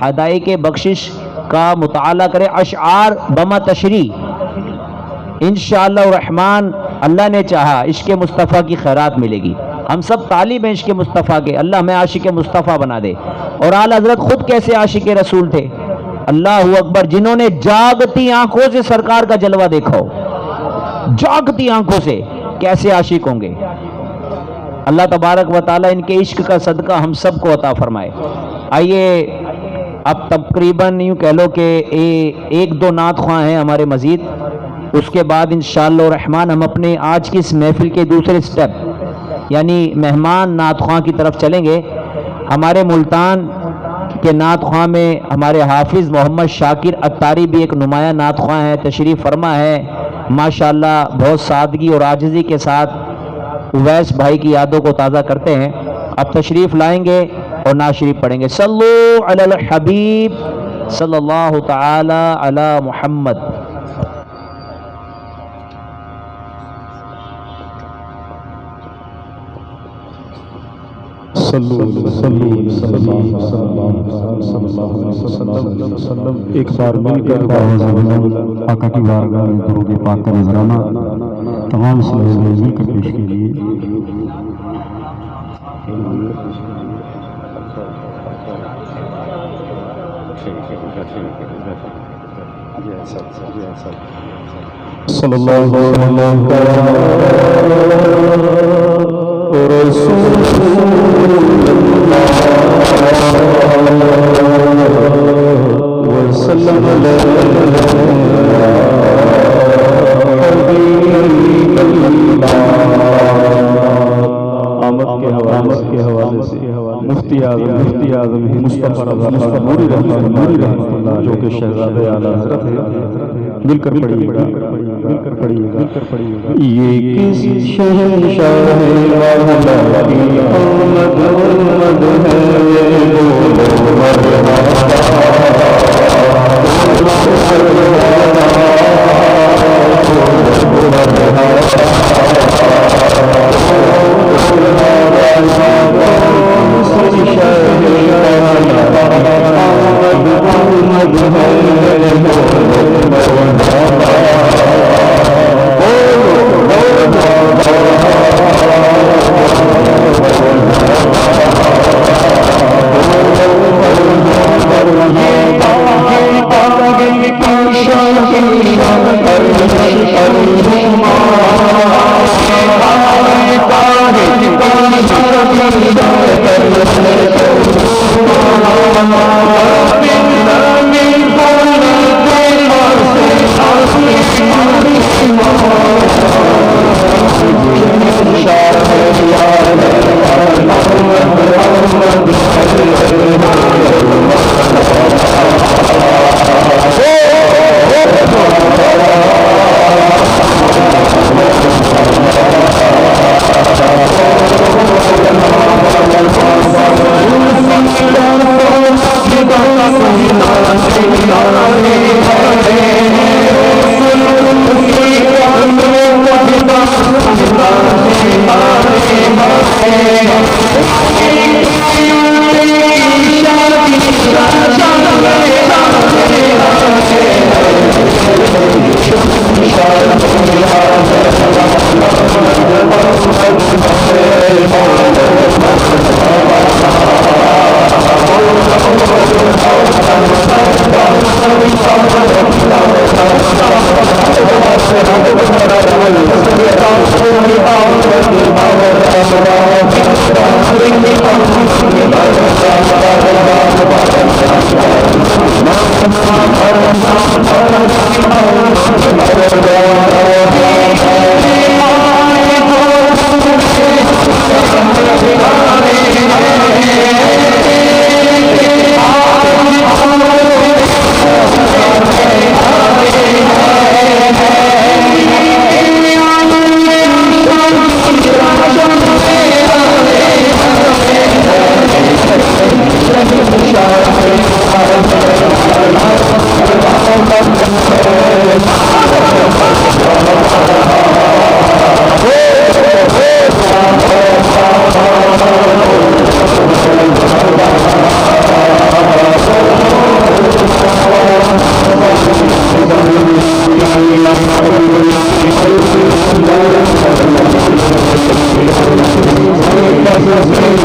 हदाए के बख्शिश का मुताला करें, अशआर बमा तशरी, इंशाअल्लाह रहमान अल्लाह ने चाहा इश्क़ मुस्तफ़ा की खैरात मिलेगी। हम सब तालिब हैं इश्क़ मुस्तफ़ा के, अल्लाह हमें आशिक़ मुस्तफ़ा बना दे। और आला हज़रत खुद कैसे आशिक़ रसूल थे, अल्लाह अकबर, जिन्होंने जागती आंखों से सरकार का जलवा देखा हो, जागती आंखों से, कैसे आशिक होंगे। अल्लाह तबारक व तआला इनके इश्क का सदका हम सब को अता फरमाए। आइए अब तकरीबन यूँ कह लो कि एक दो नात ख्वां हैं हमारे मज़ीद, उसके बाद इंशाअल्लाह रहमान हम अपने आज की इस महफिल के दूसरे स्टेप यानी मेहमान नात ख्वां की तरफ चलेंगे। हमारे मुल्तान के नात ख्वां में हमारे हाफिज़ मोहम्मद शाकिर अत्तारी भी एक नुमाया नात ख्वां है, तशरीफ़ फरमा है माशाअल्लाह। बहुत सादगी और आजिज़ी के साथ उवैस भाई की यादों को ताज़ा करते हैं। अब तशरीफ़ लाएंगे और नात शरीफ पढ़ेंगे। सल्लु अलल हबीब सल्लल्लाहु तआला अला मुहम्मद। एक बार मिलकर आका की बारगाह में दुरूद पाक का नजराना तमाम सलाम मिलकर पेश कीजिए। सल्लल्लाहु के हवाले से मुफ्ती आज़म मुस्तफ़ा रहमतुल्लाह जो कि शहज़ादे आला हज़रत है, मिलकर पढ़िएगा। ये किस शहंशाह वाला की आमद है, बोलो मरहबा। तेरा